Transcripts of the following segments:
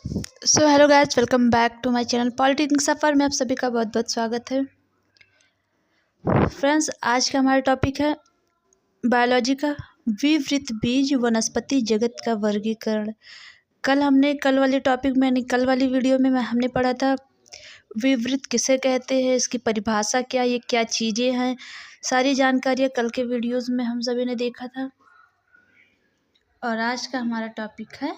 So hello guys, welcome back to my channel politics सफ़र में आप सभी का बहुत बहुत स्वागत है। फ्रेंड्स, आज का हमारा टॉपिक है बायोलॉजी का विवृत बीज वनस्पति जगत का वर्गीकरण। कल वाले टॉपिक में कल वाली वीडियो में हमने पढ़ा था विवृत किसे कहते हैं, इसकी परिभाषा क्या, ये क्या चीज़ें हैं, सारी जानकारियाँ कल के वीडियोज़ में हम सभी ने देखा था। और आज का हमारा टॉपिक है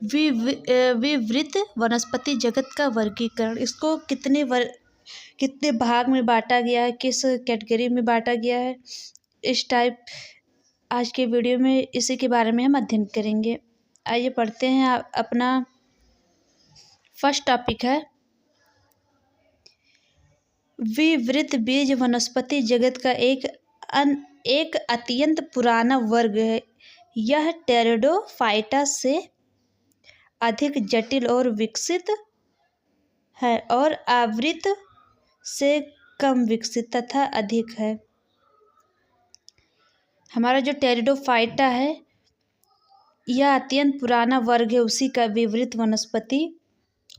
विवृत वनस्पति जगत का वर्गीकरण। इसको कितने भाग में बांटा गया है, किस कैटेगरी में बांटा गया है, इस टाइप आज के वीडियो में इसी के बारे में हम अध्ययन करेंगे। आइए पढ़ते हैं। अपना फर्स्ट टॉपिक है विवृत बीज वनस्पति जगत का एक अत्यंत पुराना वर्ग है। यह टेरिडोफाइटा से अधिक जटिल और विकसित है और आवृत से कम विकसित तथा अधिक है। हमारा जो टेरिडोफाइटा है यह अत्यंत पुराना वर्ग है, उसी का विवृत वनस्पति,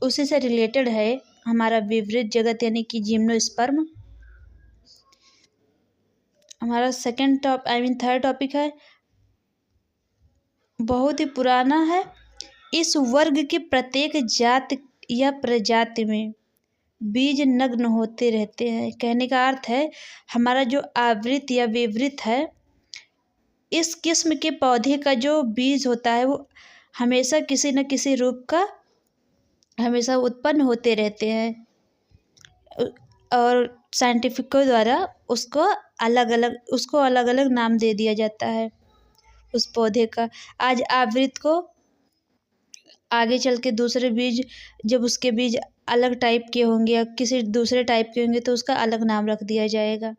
उसी से रिलेटेड है हमारा विवृत जगत यानी कि जिम्नोस्पर्म। हमारा थर्ड टॉपिक है बहुत ही पुराना है। इस वर्ग के प्रत्येक जाति या प्रजाति में बीज नग्न होते रहते हैं। कहने का अर्थ है हमारा जो आवृत या विवृत है, इस किस्म के पौधे का जो बीज होता है वो हमेशा किसी न किसी रूप का हमेशा उत्पन्न होते रहते हैं और साइंटिफिकों द्वारा उसको अलग अलग नाम दे दिया जाता है उस पौधे का। आज आवृत को आगे चल के दूसरे बीज, जब उसके बीज अलग टाइप के होंगे या किसी दूसरे टाइप के होंगे तो उसका अलग नाम रख दिया जाएगा।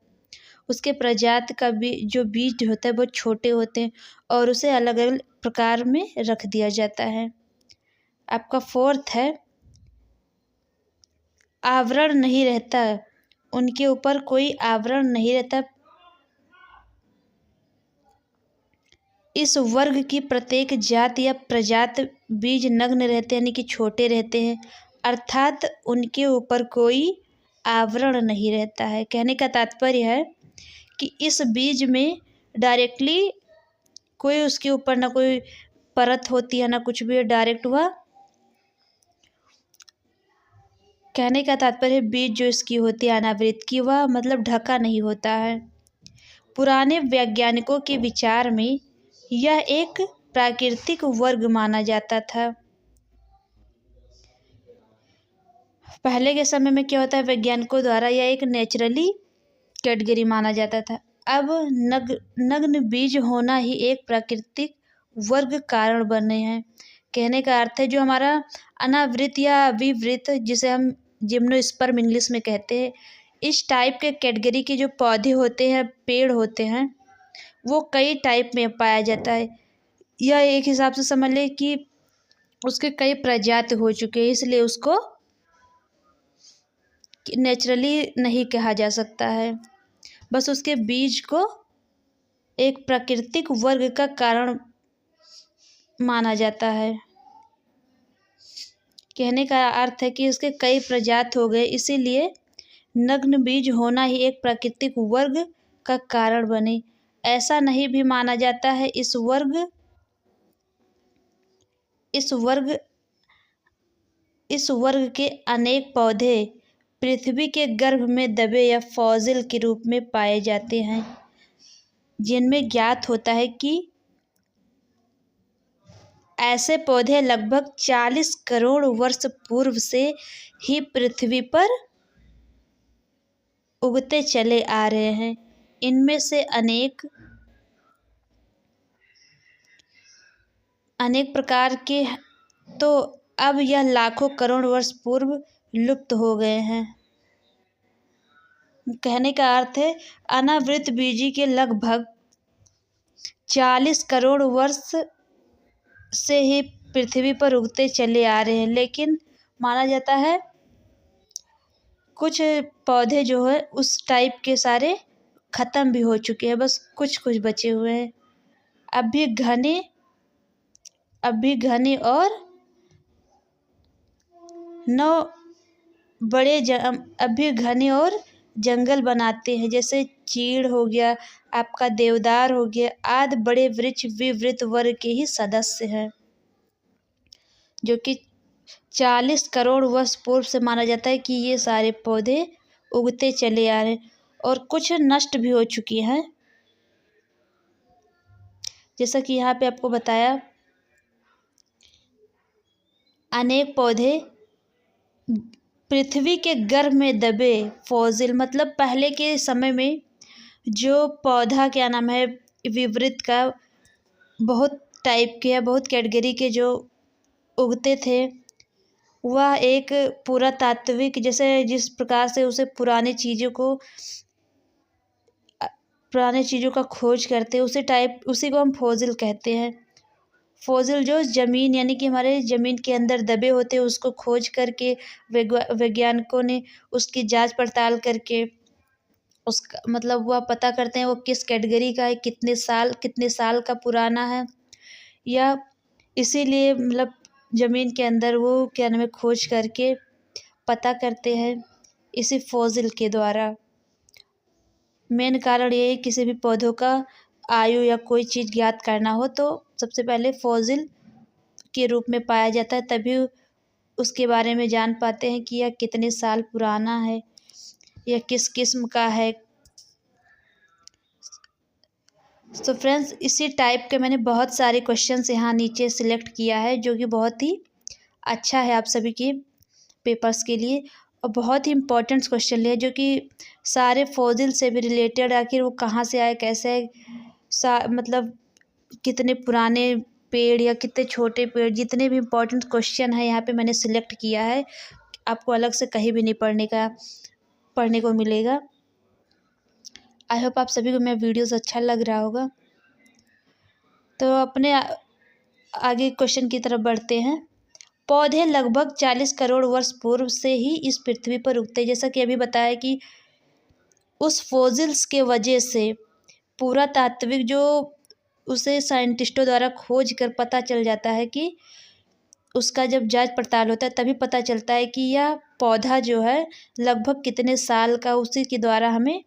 उसके प्रजाति का जो बीज होता है वो छोटे होते हैं और उसे अलग अलग प्रकार में रख दिया जाता है। आपका फोर्थ है आवरण नहीं रहता, उनके ऊपर कोई आवरण नहीं रहता। इस वर्ग की प्रत्येक जाति या प्रजाति बीज नग्न रहते यानी कि छोटे रहते हैं, अर्थात उनके ऊपर कोई आवरण नहीं रहता है। कहने का तात्पर्य है कि इस बीज में डायरेक्टली कोई उसके ऊपर ना कोई परत होती है ना कुछ भी, डायरेक्ट हुआ। कहने का तात्पर्य बीज जो इसकी होती है अनावृत की, वह मतलब ढका नहीं होता है। पुराने वैज्ञानिकों के विचार में यह एक प्राकृतिक वर्ग माना जाता था। पहले के समय में क्या होता है, वैज्ञानिकों द्वारा यह एक नेचुरली कैटेगरी माना जाता था। अब नग्न बीज होना ही एक प्राकृतिक वर्ग कारण बने हैं। कहने का अर्थ है जो हमारा अनावृत या विवृत, जिसे हम जिम्नोस्पर्म इंग्लिश में कहते हैं, इस टाइप के कैटेगरी के जो पौधे होते हैं, पेड़ होते हैं, वो कई टाइप में पाया जाता है। यह एक हिसाब से समझ ले कि उसके कई प्रजाति हो चुके हैं, इसलिए उसको नेचुरली नहीं कहा जा सकता है। बस उसके बीज को एक प्राकृतिक वर्ग का कारण माना जाता है। कहने का अर्थ है कि उसके कई प्रजाति हो गए, इसीलिए नग्न बीज होना ही एक प्राकृतिक वर्ग का कारण बने। ऐसा नहीं भी माना जाता है इस वर्ग के अनेक पौधे पृथ्वी के गर्भ में दबे या फॉसिल के रूप में पाए जाते हैं, जिनमें ज्ञात होता है कि ऐसे पौधे लगभग 40 करोड़ वर्ष पूर्व से ही पृथ्वी पर उगते चले आ रहे हैं। इनमें से अनेक प्रकार के तो अब यह लाखों करोड़ वर्ष पूर्व लुप्त हो गए हैं। कहने का अर्थ है अनावृत बीजी के लगभग 40 करोड़ वर्ष से ही पृथ्वी पर उगते चले आ रहे हैं, लेकिन माना जाता है कुछ पौधे जो है उस टाइप के सारे खत्म भी हो चुके हैं, बस कुछ कुछ बचे हुए हैं। अब भी घने और नौ बड़े अभी घने और जंगल बनाते हैं, जैसे चीड़ हो गया, आपका देवदार हो गया आदि बड़े वृक्ष विवृत वर्ग के ही सदस्य हैं, जो कि 40 करोड़ वर्ष पूर्व से माना जाता है कि ये सारे पौधे उगते चले आ रहे हैं और कुछ नष्ट भी हो चुकी हैं। जैसा कि यहाँ पे आपको बताया, अनेक पौधे पृथ्वी के गर्भ में दबे फॉसिल, मतलब पहले के समय में जो पौधा क्या नाम है विवृत का बहुत टाइप के या बहुत कैटेगरी के जो उगते थे, वह एक पुरातात्विक जैसे जिस प्रकार से उसे पुराने चीज़ों का खोज करते हैं उसी को हम फॉसिल कहते हैं। फॉसिल जो ज़मीन यानी कि हमारे ज़मीन के अंदर दबे होते हैं उसको खोज करके वैज्ञानिकों ने उसकी जांच पड़ताल करके उसका मतलब वह पता करते हैं वो किस कैटेगरी का है, कितने साल का पुराना है, या इसीलिए मतलब ज़मीन के अंदर वो क्या नाम है खोज करके पता करते हैं इसी फॉसिल के द्वारा। मेन कारण ये है किसी भी पौधों का आयु या कोई चीज़ ज्ञात करना हो तो सबसे पहले फॉसिल के रूप में पाया जाता है, तभी उसके बारे में जान पाते हैं कि यह कितने साल पुराना है या किस किस्म का है। तो फ्रेंड्स इसी टाइप के मैंने बहुत सारे क्वेश्चंस यहाँ नीचे सिलेक्ट किया है जो कि बहुत ही अच्छा है आप सभी के पेपर्स के लिए और बहुत ही इम्पोर्टेंट क्वेश्चन लिए जो कि सारे फॉसिल से भी रिलेटेड, आखिर वो कहाँ से आए, कैसे मतलब कितने पुराने पेड़ या कितने छोटे पेड़, जितने भी इम्पोर्टेंट क्वेश्चन है यहाँ पे मैंने सिलेक्ट किया है, आपको अलग से कहीं भी नहीं पढ़ने को मिलेगा। आई होप आप सभी को मेरा वीडियोस अच्छा लग रहा होगा। तो अपने आगे क्वेश्चन की तरफ बढ़ते हैं। पौधे लगभग 40 करोड़ वर्ष पूर्व से ही इस पृथ्वी पर उगते, जैसा कि अभी बताया कि उस फॉसिल्स के वजह से पुरातात्विक जो उसे साइंटिस्टों द्वारा खोज कर पता चल जाता है कि उसका जब जांच पड़ताल होता है तभी पता चलता है कि यह पौधा जो है लगभग कितने साल का, उसी के द्वारा हमें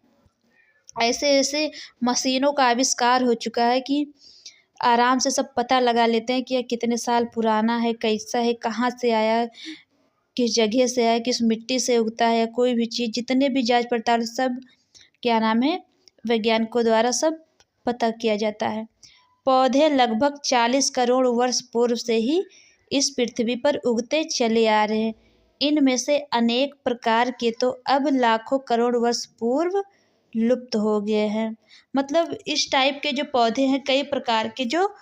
ऐसे ऐसे मशीनों का आविष्कार हो चुका है कि आराम से सब पता लगा लेते हैं कि यह कितने साल पुराना है, कैसा है, कहाँ से आया, किस जगह से आया, किस मिट्टी से उगता है, या कोई भी चीज़ जितने भी जांच पड़ताल सब क्या नाम है वैज्ञानिकों द्वारा सब पता किया जाता है। पौधे लगभग 40 करोड़ वर्ष पूर्व से ही इस पृथ्वी पर उगते चले आ रहे हैं। इनमें से अनेक प्रकार के तो अब लाखों करोड़ वर्ष पूर्व लुप्त हो गए हैं। मतलब इस टाइप के जो पौधे हैं कई प्रकार के जो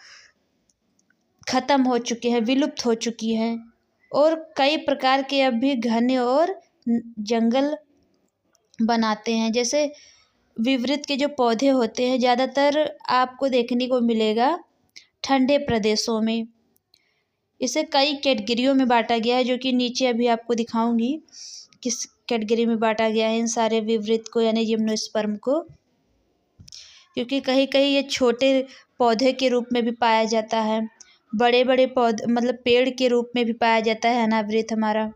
खत्म हो चुके हैं, विलुप्त हो चुकी हैं, और कई प्रकार के अब भी घने और जंगल बनाते हैं। जैसे विवृत के जो पौधे होते हैं ज़्यादातर आपको देखने को मिलेगा ठंडे प्रदेशों में। इसे कई कैटेगरियों में बांटा गया है जो कि नीचे अभी आपको दिखाऊंगी किस कैटेगरी में बांटा गया है इन सारे विवृत को यानी जिम्नोस्पर्म को, क्योंकि कहीं कहीं ये छोटे पौधे के रूप में भी पाया जाता है, बड़े बड़े पौधे मतलब पेड़ के रूप में भी पाया जाता है अनावृत हमारा।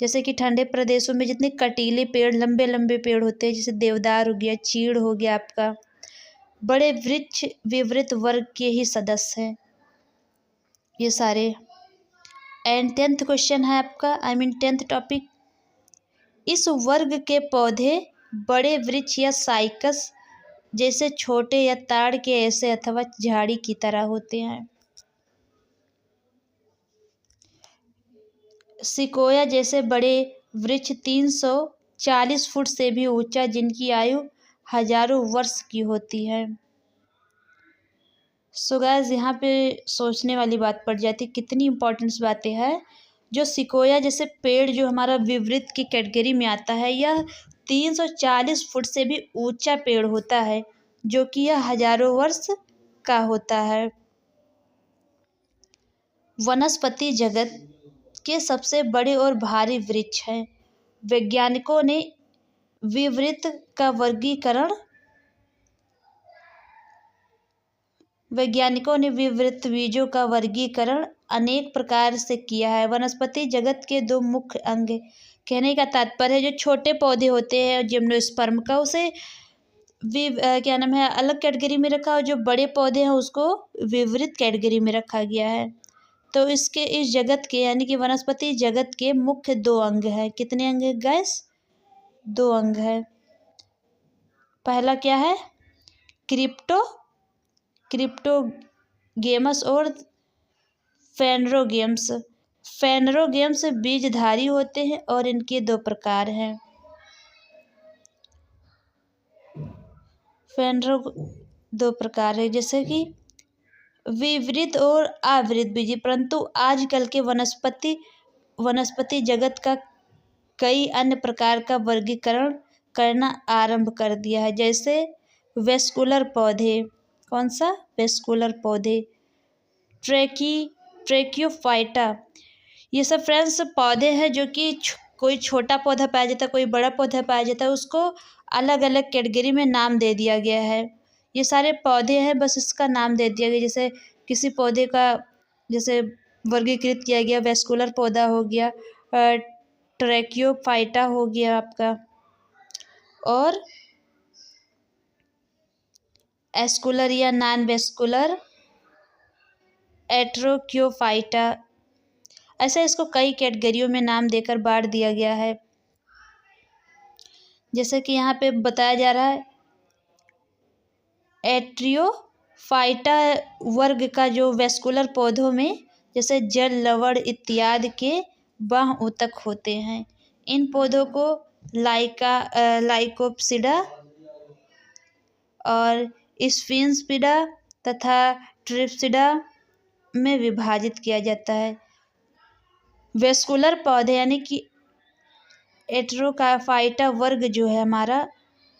जैसे कि ठंडे प्रदेशों में जितने कटीले पेड़, लंबे लंबे पेड़ होते हैं, जैसे देवदार हो गया, चीड़ हो गया, आपका बड़े वृक्ष विवृत वर्ग के ही सदस्य हैं ये सारे। एंड 10th क्वेश्चन है आपका, 10th टॉपिक, इस वर्ग के पौधे बड़े वृक्ष या साइकस जैसे छोटे या ताड़ के ऐसे अथवा झाड़ी की तरह होते हैं। सिकोया जैसे बड़े वृक्ष 340 फुट से भी ऊंचा, जिनकी आयु हजारों वर्ष की होती है। सो गाइस यहाँ पे सोचने वाली बात पड़ जाती है, कितनी इंपॉर्टेंस बातें हैं। जो सिकोया जैसे पेड़ जो हमारा विवृत की कैटेगरी में आता है, यह 340 फुट से भी ऊंचा पेड़ होता है, जो कि यह हजारों वर्ष का होता है। वनस्पति जगत के सबसे बड़े और भारी वृक्ष हैं। वैज्ञानिकों ने विवृत बीजों का वर्गीकरण अनेक प्रकार से किया है। वनस्पति जगत के दो मुख्य अंग, कहने का तात्पर्य है जो छोटे पौधे होते हैं जिम्नोस्पर्म का, उसे क्या नाम है, अलग कैटेगरी में रखा, और जो बड़े पौधे हैं उसको विवरित कैटेगरी में रखा गया है। तो इसके इस जगत के यानी कि वनस्पति जगत के मुख्य दो अंग हैं। कितने अंग है गैस? दो अंग है। पहला क्या है? क्रिप्टोगेमस और फेनरोगेम्स। फेनरोगेम्स बीजधारी होते हैं और इनके दो प्रकार हैं। दो प्रकार है, जैसे कि विवृत और आवृत बीजी। परंतु आजकल के वनस्पति जगत का कई अन्य प्रकार का वर्गीकरण करना आरंभ कर दिया है, जैसे वेस्कुलर पौधे। कौन सा? वेस्कुलर पौधे। ट्रेकियोफाइटा। ये सब फ्रेंड्स पौधे हैं जो कि कोई छोटा पौधा पाया जाता है, कोई बड़ा पौधा पाया जाता है, उसको अलग अलग कैटेगरी में नाम दे दिया गया है। ये सारे पौधे हैं, बस इसका नाम दे दिया गया। जैसे किसी पौधे का जैसे वर्गीकृत किया गया, वेस्कुलर पौधा हो गया, ट्रैकियोफाइटा हो गया आपका, और एस्कुलर या नॉन वेस्कुलर एट्रोक्योफाइटा। ऐसे इसको कई कैटेगरियों में नाम देकर बांट दिया गया है। जैसे कि यहाँ पे बताया जा रहा है एट्रियोफाइटा वर्ग का जो वेस्कुलर पौधों में जैसे जल, लवण इत्यादि के बाह्य ऊतक होते हैं। इन पौधों को लाइकोप्सिडा और स्फिंक्सिडा तथा ट्रिप्सिडा में विभाजित किया जाता है। वेस्कुलर पौधे यानी कि एट्रोफाइटा वर्ग जो है हमारा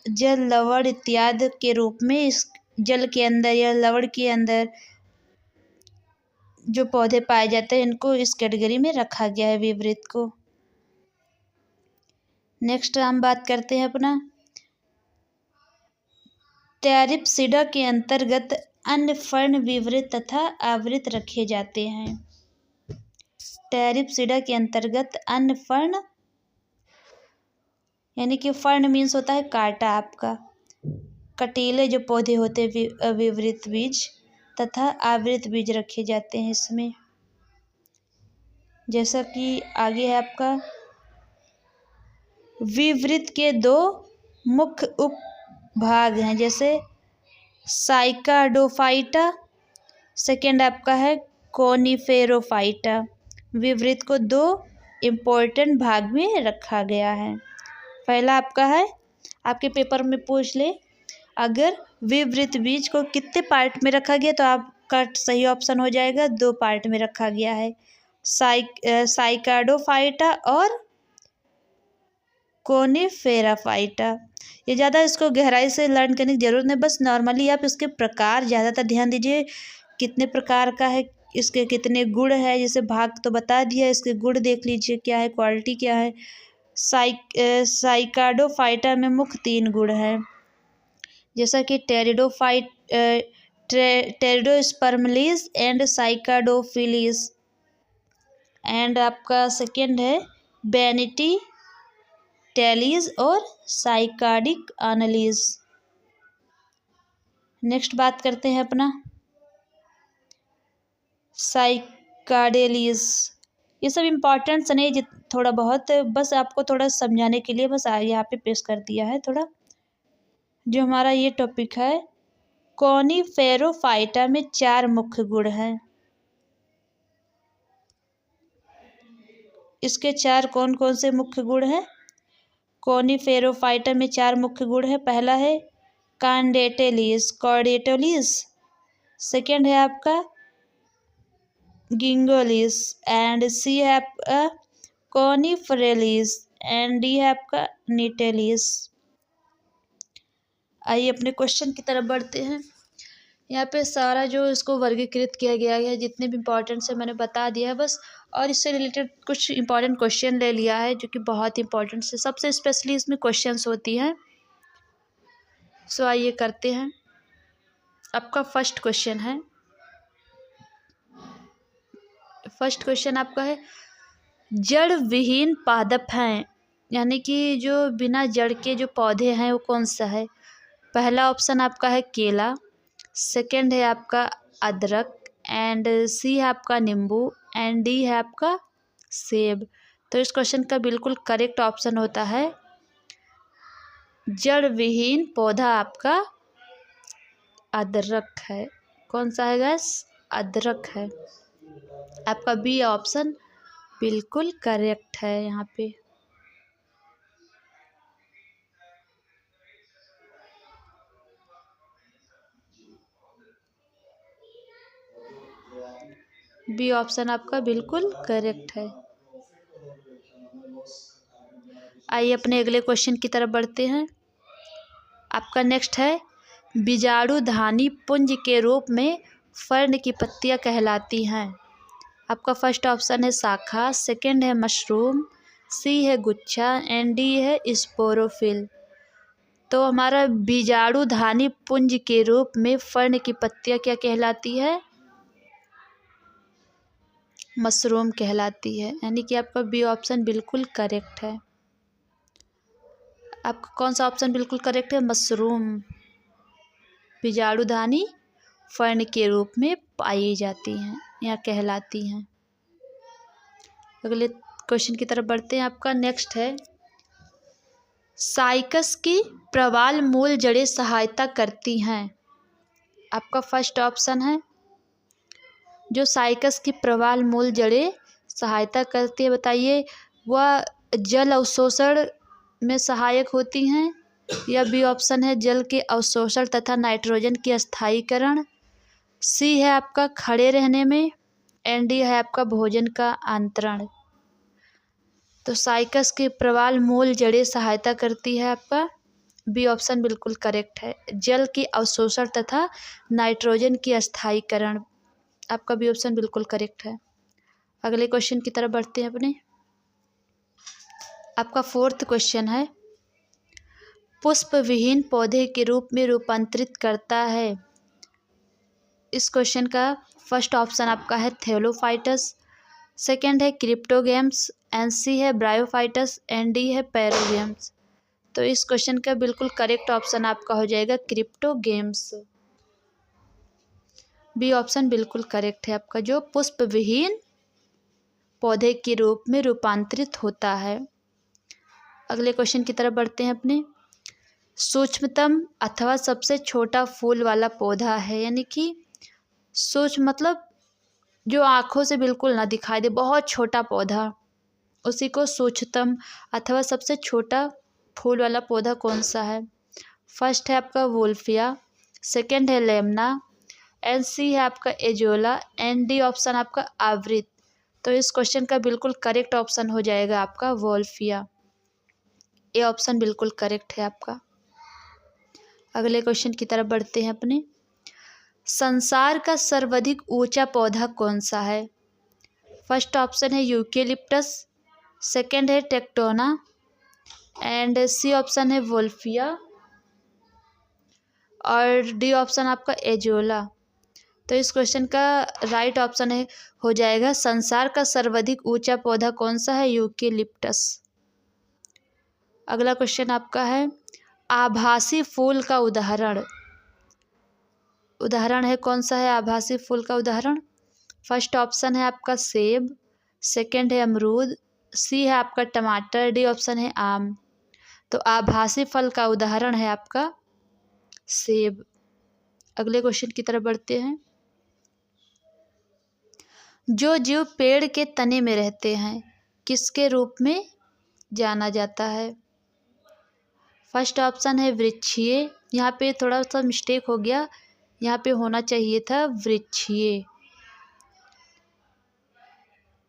जल, लवण इत्यादि के रूप में इस जल के अंदर या लवण के अंदर जो पौधे पाए जाते हैं इनको इस कैटेगरी में रखा गया है, विवृत को। नेक्स्ट हम बात करते हैं अपना टेरिप्सिडा के अंतर्गत अन्य फर्ण विवृत तथा आवृत रखे जाते हैं। टेरिप्सिडा के अंतर्गत अन्य फर्ण यानी कि फर्ण मीन्स होता है कांटा आपका, कटीले जो पौधे होते हैं विवृत बीज तथा आवृत बीज रखे जाते हैं इसमें। जैसा कि आगे है आपका विवृत के दो मुख्य उपभाग हैं, जैसे साइकाडोफाइटा, सेकेंड आपका है कोनिफेरोफाइटा। विवृत को दो इम्पोर्टेंट भाग में रखा गया है। पहला आपका है, आपके पेपर में पूछ ले, अगर विवृत बीज को कितने पार्ट में रखा गया, तो आपका सही ऑप्शन हो जाएगा दो पार्ट में रखा गया है, साइकाडोफाइटा और कोनिफेराफाइटा। ये ज़्यादा इसको गहराई से लर्न करने की जरूरत नहीं, बस नॉर्मली आप इसके प्रकार ज़्यादातर ध्यान दीजिए, कितने प्रकार का है, इसके कितने गुण है। जैसे भाग तो बता दिया, इसके गुण देख लीजिए क्या है, क्वालिटी क्या है। साइकाडोफाइटा में मुख्य 3 गुण हैं, जैसा कि टेरिडोस्पर्मलीज एंड साइकाडोफिलीज। एंड आपका सेकेंड है बेनिटी टेलीज और साइकाडिक एनालिज। नेक्स्ट बात करते हैं अपना साइकाडेलीज। ये सब इम्पॉर्टेंट्स नहीं, थोड़ा बहुत बस आपको थोड़ा समझाने के लिए बस यहाँ पे पेश कर दिया है थोड़ा। जो हमारा ये टॉपिक है, कोनिफेरोफाइटा में 4 मुख्य गुण हैं। इसके 4 कौन कौन से मुख्य गुण हैं? कोनिफेरोफाइटा में 4 मुख्य गुण है। पहला है कॉर्डेटेलिस, सेकेंड है आपका गिंगोलिस, एंड सी है आपका कोनिफेरेलिस, एंड डी है आपका निटेलिस। आइए अपने क्वेश्चन की तरफ बढ़ते हैं। यहाँ पे सारा जो इसको वर्गीकृत किया गया है, जितने भी इम्पोर्टेंट से मैंने बता दिया है बस, और इससे रिलेटेड कुछ इंपॉर्टेंट क्वेश्चन ले लिया है जो कि बहुत इंपॉर्टेंट से सबसे स्पेशली इसमें क्वेश्चंस होती हैं। सो आइए करते हैं। आपका फर्स्ट क्वेश्चन है, फर्स्ट क्वेश्चन आपका है, जड़ विहीन पादप हैं, यानी कि जो बिना जड़ के जो पौधे हैं वो कौन सा है। पहला ऑप्शन आपका है केला, सेकंड है आपका अदरक, एंड सी है आपका नींबू, एंड डी है आपका सेब। तो इस क्वेश्चन का बिल्कुल करेक्ट ऑप्शन होता है जड़ विहीन पौधा आपका अदरक है। कौन सा है गैस, अदरक है। आपका बी ऑप्शन बिल्कुल करेक्ट है यहाँ पे। बी ऑप्शन आपका बिल्कुल करेक्ट है। आइए अपने अगले क्वेश्चन की तरफ बढ़ते हैं। आपका नेक्स्ट है, बीजाणु धानी पुंज के रूप में फर्न की पत्तियां कहलाती हैं। आपका फर्स्ट ऑप्शन है शाखा, सेकंड है मशरूम, सी है गुच्छा, एंड डी है स्पोरोफिल। तो हमारा बीजाणु धानी पुंज के रूप में फर्न की पत्तियां क्या कहलाती है, मशरूम कहलाती है, यानी कि आपका बी ऑप्शन बिल्कुल करेक्ट है। आपका कौन सा ऑप्शन बिल्कुल करेक्ट है, मशरूम बीजाणुधानी फर्न के रूप में पाई जाती हैं या कहलाती हैं। अगले क्वेश्चन की तरफ बढ़ते हैं। आपका नेक्स्ट है, साइकस की प्रवाल मूल जड़ें सहायता करती हैं। आपका फर्स्ट ऑप्शन है, जो साइकस की प्रवाल मूल जड़ें सहायता करती है, बताइए वह जल अवशोषण में सहायक होती हैं, या बी ऑप्शन है जल के अवशोषण तथा नाइट्रोजन की स्थायीकरण, सी है आपका खड़े रहने में, एंड डी है आपका भोजन का आंतरण। तो साइकस के प्रवाल मूल जड़ें सहायता करती है, आपका बी ऑप्शन बिल्कुल करेक्ट है, जल के अवशोषण तथा नाइट्रोजन की स्थायीकरण। आपका बी ऑप्शन बिल्कुल करेक्ट है। अगले क्वेश्चन की तरफ बढ़ते हैं अपने। आपका फोर्थ क्वेश्चन है, पुष्प विहीन पौधे के रूप में रूपांतरित करता है। इस क्वेश्चन का फर्स्ट ऑप्शन आपका है थैलोफाइटस, सेकंड है क्रिप्टोगेम्स, एंड सी है ब्रायोफाइटस, एंड डी है पैरोगेम्स। तो इस क्वेश्चन का बिल्कुल करेक्ट ऑप्शन आपका हो जाएगा क्रिप्टोगेम्स। बी ऑप्शन बिल्कुल करेक्ट है आपका, जो पुष्प विहीन पौधे के रूप में रूपांतरित होता है। अगले क्वेश्चन की तरफ बढ़ते हैं अपने। सूक्ष्मतम अथवा सबसे छोटा फूल वाला पौधा है, यानी कि सूक्ष्म मतलब जो आँखों से बिल्कुल ना दिखाई दे, बहुत छोटा पौधा, उसी को सूक्ष्मतम अथवा सबसे छोटा फूल वाला पौधा कौन सा है। फर्स्ट है आपका वोल्फिया, सेकंड है लेमना, एंड सी है आपका एजोला, एंड डी ऑप्शन आपका आवृत। तो इस क्वेश्चन का बिल्कुल करेक्ट ऑप्शन हो जाएगा आपका वोल्फिया। ए ऑप्शन बिल्कुल करेक्ट है आपका। अगले क्वेश्चन की तरफ बढ़ते हैं अपने। संसार का सर्वाधिक ऊंचा पौधा कौन सा है। फर्स्ट ऑप्शन है यूकेलिप्टस, सेकंड है टेक्टोना, एंड सी ऑप्शन है वोल्फिया, और डी ऑप्शन आपका एजोला। तो इस क्वेश्चन का राइट ऑप्शन है हो जाएगा संसार का सर्वाधिक ऊंचा पौधा कौन सा है, यूकेलिप्टस। अगला क्वेश्चन आपका है, आभासी फूल का उदाहरण है कौन सा है, आभासी फूल का उदाहरण। फर्स्ट ऑप्शन है आपका सेब, सेकंड है अमरूद, सी है आपका टमाटर, डी ऑप्शन है आम। तो आभासी फल का उदाहरण है आपका सेब। अगले क्वेश्चन की तरफ बढ़ते हैं। जो जीव पेड़ के तने में रहते हैं किसके रूप में जाना जाता है। फर्स्ट ऑप्शन है वृक्षीय, यहाँ पे थोड़ा सा मिस्टेक हो गया, यहाँ पे होना चाहिए था वृक्षीय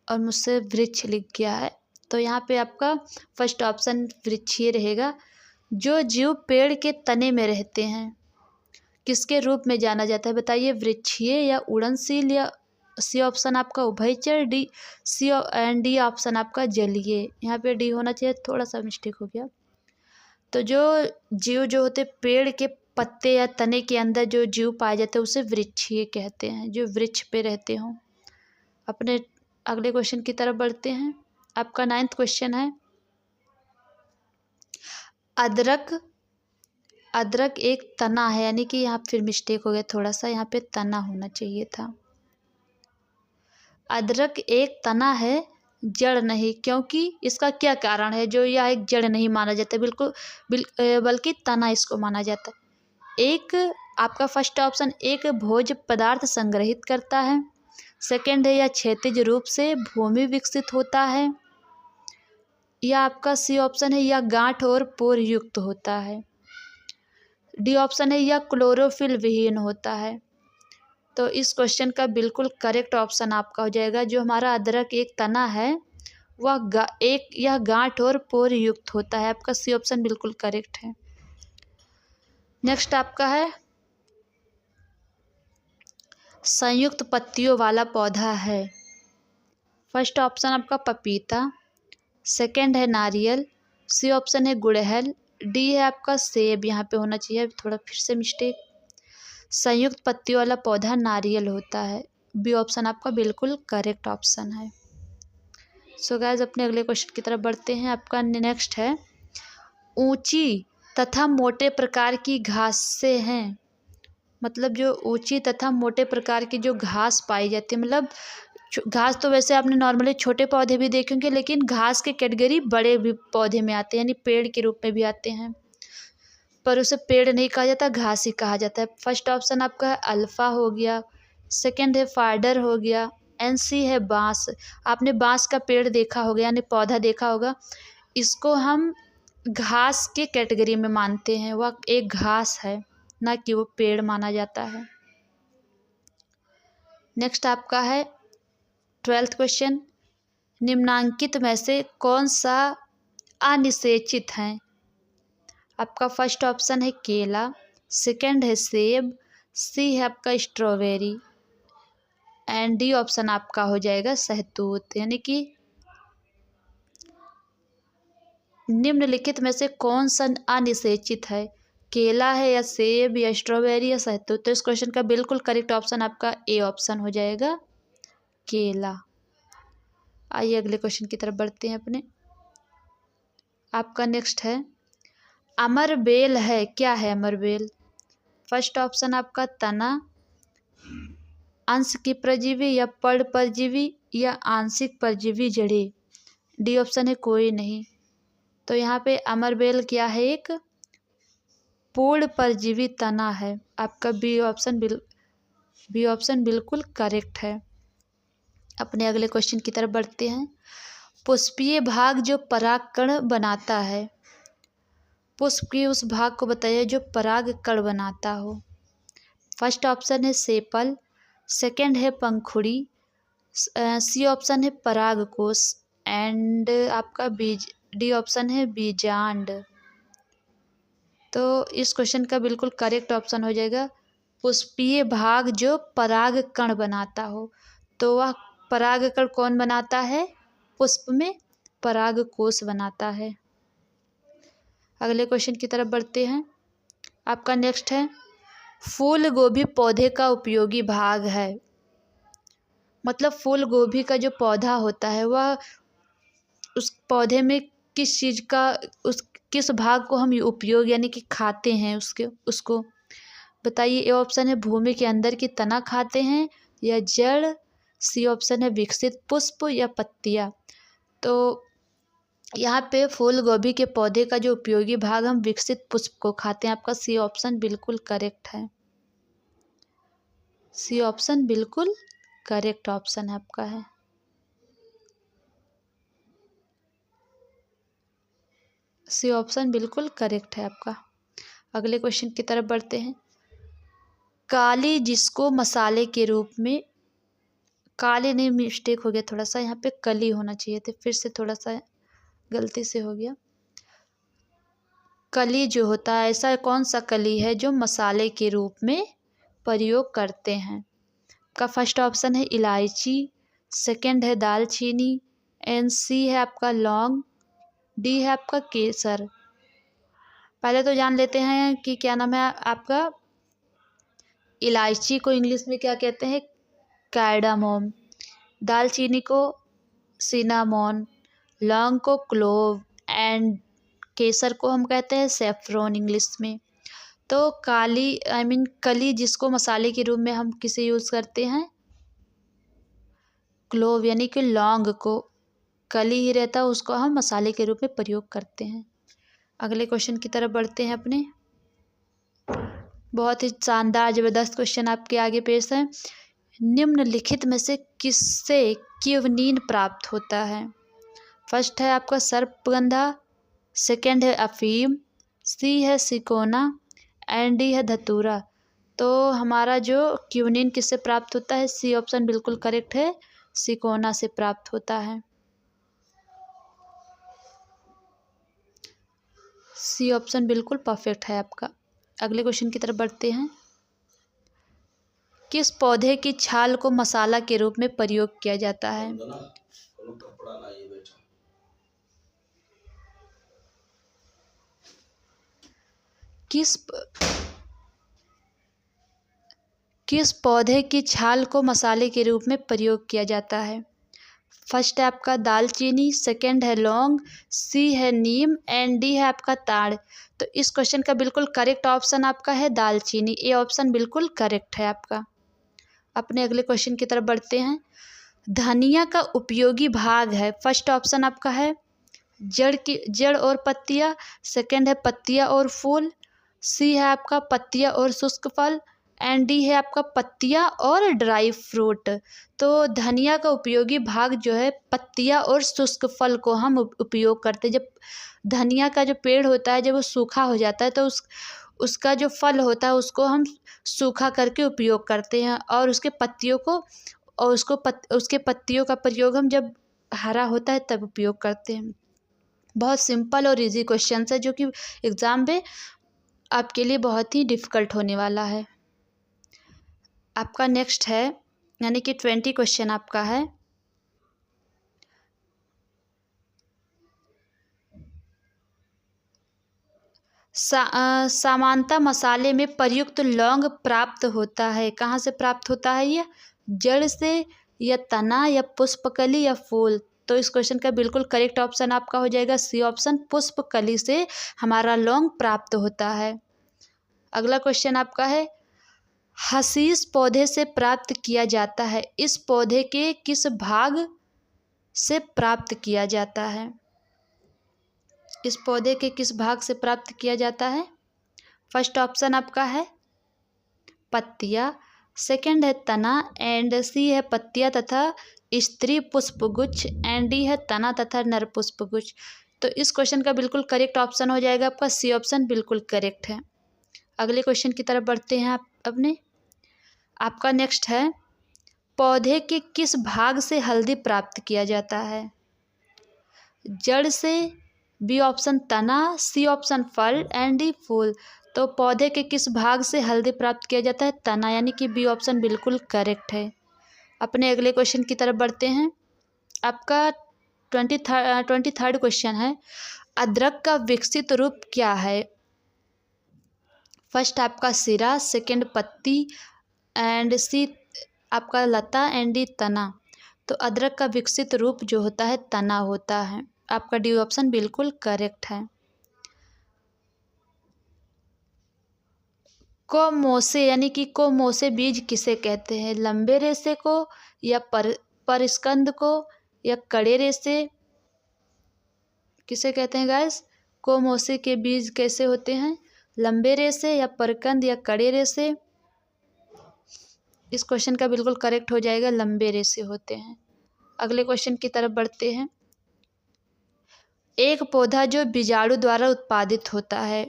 और मुझसे वृक्ष लिख गया है, तो यहाँ पे आपका फर्स्ट ऑप्शन वृक्षीय रहेगा। जो जीव पेड़ के तने में रहते हैं किसके रूप में जाना जाता है, बताइए वृक्षीय या उड़नशील, या सी ऑप्शन आपका उभयचर, D C and D option आपका जलीय। यहाँ पे डी होना चाहिए, थोड़ा सा मिस्टेक हो गया। तो जो जीव जो होते पेड़ के पत्ते या तने के अंदर जो जीव पाए जाते हैं उसे वृक्षीय कहते हैं, जो वृक्ष पे रहते हों। अपने अगले क्वेश्चन की तरफ बढ़ते हैं। आपका 9th क्वेश्चन है, अदरक एक तना है, यानी कि यहाँ फिर मिस्टेक हो गया थोड़ा सा, यहाँ पे तना होना चाहिए था। अदरक एक तना है, जड़ नहीं, क्योंकि इसका क्या कारण है जो यह एक जड़ नहीं माना जाता, बल्कि तना इसको माना जाता है। एक आपका फर्स्ट ऑप्शन, एक भोज्य पदार्थ संग्रहित करता है। सेकंड है, यह क्षैतिज रूप से भूमि विकसित होता है। या आपका सी ऑप्शन है, यह गांठ और पोर युक्त होता है। डी ऑप्शन है, यह क्लोरोफिल विहीन होता है। तो इस क्वेश्चन का बिल्कुल करेक्ट ऑप्शन आपका हो जाएगा, जो हमारा अदरक एक तना है वह यह गांठ और पोर युक्त होता है। आपका सी ऑप्शन बिल्कुल करेक्ट है। नेक्स्ट आपका है, संयुक्त पत्तियों वाला पौधा है। फर्स्ट ऑप्शन आपका पपीता, सेकंड है नारियल, सी ऑप्शन है गुड़हल, डी है आपका सेब। यहाँ पे होना चाहिए थोड़ा फिर से मिस्टेक। संयुक्त पत्तियों वाला पौधा नारियल होता है। बी ऑप्शन आपका बिल्कुल करेक्ट ऑप्शन है। सो गाइस, अपने अगले क्वेश्चन की तरफ बढ़ते हैं। आपका नेक्स्ट है, ऊंची तथा मोटे प्रकार की घास से हैं, मतलब जो ऊंची तथा मोटे प्रकार की जो घास पाई जाती है, मतलब घास तो वैसे आपने नॉर्मली छोटे पौधे भी देखे होंगे, लेकिन घास के कैटेगरी बड़े भी पौधे में आते हैं, यानी पेड़ के रूप में भी आते हैं, पर उसे पेड़ नहीं कहा जाता, घास ही कहा जाता है। फर्स्ट ऑप्शन आपका है अल्फा हो गया, सेकंड है फाइडर हो गया, एंड सी है बांस। आपने बांस का पेड़ देखा होगा, यानी पौधा देखा होगा। इसको हम घास के कैटेगरी में मानते हैं, वह एक घास है, ना कि वो पेड़ माना जाता है। नेक्स्ट आपका है 12th क्वेश्चन, निम्नांकित में से कौन सा अनिषेचित है। आपका फर्स्ट ऑप्शन है केला, सेकंड है सेब, सी है आपका स्ट्रॉबेरी, एंड डी ऑप्शन आपका हो जाएगा सहतूत। यानी कि निम्नलिखित में से कौन सा अनिषेचित है, केला है या सेब या स्ट्रॉबेरी या सहतूत। तो इस क्वेश्चन का बिल्कुल करेक्ट ऑप्शन आपका ए ऑप्शन हो जाएगा, केला। आइए अगले क्वेश्चन की तरफ बढ़ते हैं अपने। आपका नेक्स्ट है, अमरबेल है, क्या है अमरबेल। फर्स्ट ऑप्शन आपका तना, अंश की परजीवी या पर्ण परजीवी या आंशिक परजीवी जड़ें। डी ऑप्शन है कोई नहीं। तो यहाँ पे अमरबेल क्या है, एक पूर्ण परजीवी तना है। आपका बी ऑप्शन बिल्कुल करेक्ट है। अपने अगले क्वेश्चन की तरफ बढ़ते हैं। पुष्पीय भाग जो परागकण बनाता है, पुष्प के उस भाग को बताइए जो परागकण बनाता हो। फर्स्ट ऑप्शन है सेपल, सेकंड है पंखुड़ी, सी ऑप्शन है परागकोश, एंड आपका डी ऑप्शन है बीजांड। तो इस क्वेश्चन का बिल्कुल करेक्ट ऑप्शन हो जाएगा पुष्पीय भाग जो परागकण बनाता हो। तो वह परागकण कौन बनाता है, पुष्प में परागकोश बनाता है। अगले क्वेश्चन की तरफ बढ़ते हैं। आपका नेक्स्ट है, फूल गोभी पौधे का उपयोगी भाग है। मतलब फूल गोभी का जो पौधा होता है वह उस पौधे में किस चीज़ का, किस भाग को हम उपयोग यानी कि खाते हैं उसको बताइए। ए ऑप्शन है भूमि के अंदर की तना खाते हैं या जड़, सी ऑप्शन है विकसित पुष्प या पत्तियाँ। तो यहाँ पे फूल गोभी के पौधे का जो उपयोगी भाग हम विकसित पुष्प को खाते हैं। आपका सी ऑप्शन बिल्कुल करेक्ट है, सी ऑप्शन बिल्कुल करेक्ट ऑप्शन है आपका है। सी ऑप्शन बिल्कुल करेक्ट है आपका। अगले क्वेश्चन की तरफ बढ़ते हैं। काली जिसको मसाले के रूप में, काले नहीं मिस्टेक हो गया थोड़ा सा, यहाँ पे कली होना चाहिए थे, फिर से थोड़ा सा गलती से हो गया। कली जो होता है, ऐसा कौन सा कली है जो मसाले के रूप में प्रयोग करते हैं। का फर्स्ट ऑप्शन है इलायची, सेकंड है दालचीनी, एंड सी है आपका लौंग, डी है आपका केसर। पहले तो जान लेते हैं कि क्या नाम है आपका, इलायची को इंग्लिश में क्या कहते हैं, कार्डामोम, दालचीनी को सिनामोन, लौंग को क्लोव एंड केसर को हम कहते हैं सेफ्रॉन इंग्लिश में। तो कली जिसको मसाले के रूप में हम किसे यूज़ करते हैं, क्लोव यानी कि लौंग को कली ही रहता है उसको हम मसाले के रूप में प्रयोग करते हैं। अगले क्वेश्चन की तरफ बढ़ते हैं अपने। बहुत ही शानदार ज़बरदस्त क्वेश्चन आपके आगे पेश है। निम्नलिखित में से किससे क्यूवनीन प्राप्त होता है? फर्स्ट है आपका सर्पगंधा, सेकंड है अफीम, सी है सिकोना एंड डी है धतूरा। तो हमारा जो क्यूवनीन किससे प्राप्त होता है, सी ऑप्शन बिल्कुल करेक्ट है, सिकोना से प्राप्त होता है। सी ऑप्शन बिल्कुल परफेक्ट है आपका। अगले क्वेश्चन की तरफ बढ़ते हैं। किस पौधे की छाल को मसाला के रूप में प्रयोग किया जाता है? किस पौधे की छाल को मसाले के रूप में प्रयोग किया जाता है? फर्स्ट है आपका दालचीनी, सेकंड है लौंग, सी है नीम एंड डी है आपका ताड़। तो इस क्वेश्चन का बिल्कुल करेक्ट ऑप्शन आपका है दालचीनी, ये ऑप्शन बिल्कुल करेक्ट है आपका। अपने अगले क्वेश्चन की तरफ बढ़ते हैं। धनिया का उपयोगी भाग है, फर्स्ट ऑप्शन आपका है जड़ और पत्तियां, सेकंड है पत्तियां और फूल, सी है आपका पत्तियां और शुष्क फल एंड डी है आपका पत्तियां और ड्राई फ्रूट। तो धनिया का उपयोगी भाग जो है पत्तियां और शुष्क फल को हम उपयोग करते हैं। जब धनिया का जो पेड़ होता है जब वो सूखा हो जाता है तो उसका जो फल होता है उसको हम सूखा करके उपयोग करते हैं और उसके पत्तियों को और उसके पत्तियों का प्रयोग हम जब हरा होता है तब उपयोग करते हैं। बहुत सिंपल और इजी क्वेश्चन है जो कि एग्ज़ाम में आपके लिए बहुत ही डिफ़िकल्ट होने वाला है। आपका नेक्स्ट है यानी कि 20 क्वेश्चन आपका है। सामान्यतः मसाले में प्रयुक्त लौंग प्राप्त होता है, कहाँ से प्राप्त होता है? ये जड़ से या तना या पुष्पकली या फूल। तो इस क्वेश्चन का बिल्कुल करेक्ट ऑप्शन आपका हो जाएगा सी ऑप्शन, पुष्पकली से हमारा लौंग प्राप्त होता है। अगला क्वेश्चन आपका है हशीश पौधे से प्राप्त किया जाता है, इस पौधे के किस भाग से प्राप्त किया जाता है? इस पौधे के किस भाग से प्राप्त किया जाता है? फर्स्ट ऑप्शन आपका है पत्तियां, सेकंड है तना एंड सी है पत्तियां तथा स्त्री पुष्पगुच्छ एंड डी है तना तथा नर पुष्पगुच्छ। तो इस क्वेश्चन का बिल्कुल करेक्ट ऑप्शन हो जाएगा आपका सी ऑप्शन बिल्कुल करेक्ट है। अगले क्वेश्चन की तरफ बढ़ते हैं आप अपने। आपका नेक्स्ट है पौधे के किस भाग से हल्दी प्राप्त किया जाता है? जड़ से, बी ऑप्शन तना, सी ऑप्शन फल एंड डी फूल। तो पौधे के किस भाग से हल्दी प्राप्त किया जाता है? तना, यानी कि बी ऑप्शन बिल्कुल करेक्ट है। अपने अगले क्वेश्चन की तरफ बढ़ते हैं। आपका 23rd क्वेश्चन है अदरक का विकसित रूप क्या है? फर्स्ट आपका सिरा, सेकंड पत्ती एंड सी आपका लता एंड डी तना। तो अदरक का विकसित रूप जो होता है तना होता है। आपका डी ऑप्शन बिल्कुल करेक्ट है। कोमोसे यानी कि कोमोसे बीज किसे कहते हैं? लंबे रेशे को या परस्कंद को या कड़े रेशे किसे कहते हैं गाइस? कोमोसे के बीज कैसे होते हैं? लंबे रेशे या परकंद या कड़े रेशे? इस क्वेश्चन का बिल्कुल करेक्ट हो जाएगा लंबे रेशे होते हैं। अगले क्वेश्चन की तरफ बढ़ते हैं। एक पौधा जो बीजाणु द्वारा उत्पादित होता है।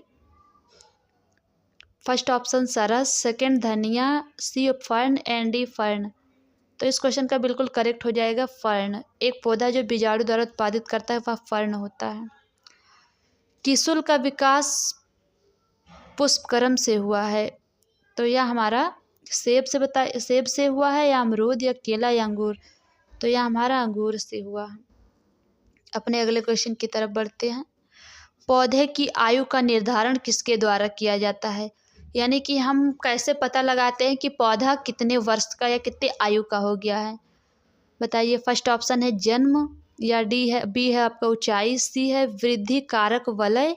फर्स्ट ऑप्शन सरस, सेकंड धनिया, सी फर्न एंड डी फर्न। तो इस क्वेश्चन का बिल्कुल करेक्ट हो जाएगा फर्न। एक पौधा जो बीजाणु द्वारा उत्पादित करता है वह फर्न होता है। किसुल का विकास पुष्पक्रम से हुआ है। तो यह हमारा सेब से हुआ है या अमरूद या केला या अंगूर? तो यह हमारा अंगूर से हुआ है। अपने अगले क्वेश्चन की तरफ बढ़ते हैं। पौधे की आयु का निर्धारण किसके द्वारा किया जाता है? यानी कि हम कैसे पता लगाते हैं कि पौधा कितने वर्ष का या कितने आयु का हो गया है? बताइए। फर्स्ट ऑप्शन है जन्म, या बी है आपका ऊंचाई, सी है वृद्धि कारक वलय,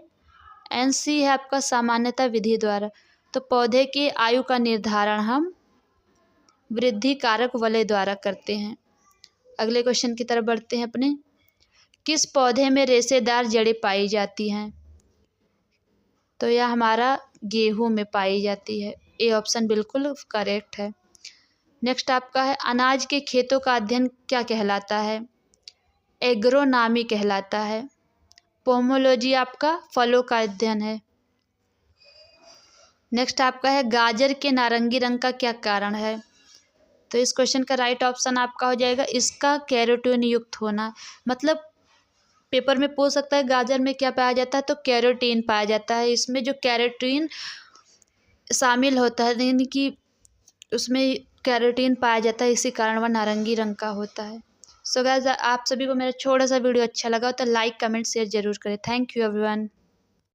एंड सी है आपका सामान्यता विधि द्वारा। तो पौधे की आयु का निर्धारण हम वृद्धि कारक वलय द्वारा करते हैं। अगले क्वेश्चन की तरफ बढ़ते हैं अपने। किस पौधे में रेशेदार जड़ें पाई जाती हैं? तो यह हमारा गेहूं में पाई जाती है। ए ऑप्शन बिल्कुल करेक्ट है। नेक्स्ट आपका है अनाज के खेतों का अध्ययन क्या कहलाता है? एग्रोनॉमी कहलाता है। पोमोलॉजी आपका फलों का अध्ययन है। नेक्स्ट आपका है गाजर के नारंगी रंग का क्या कारण है? तो इस क्वेश्चन का राइट ऑप्शन आपका हो जाएगा इसका कैरोटीन युक्त होना। मतलब पेपर में पूछ सकता है गाजर में क्या पाया जाता है, तो कैरोटीन पाया जाता है। इसमें जो कैरोटीन शामिल होता है, यानी कि उसमें कैरोटीन पाया जाता है, इसी कारण वह नारंगी रंग का होता है। सो गाइस, आप सभी को मेरा छोटा सा वीडियो अच्छा लगा तो लाइक कमेंट शेयर जरूर करें। Thank you everyone.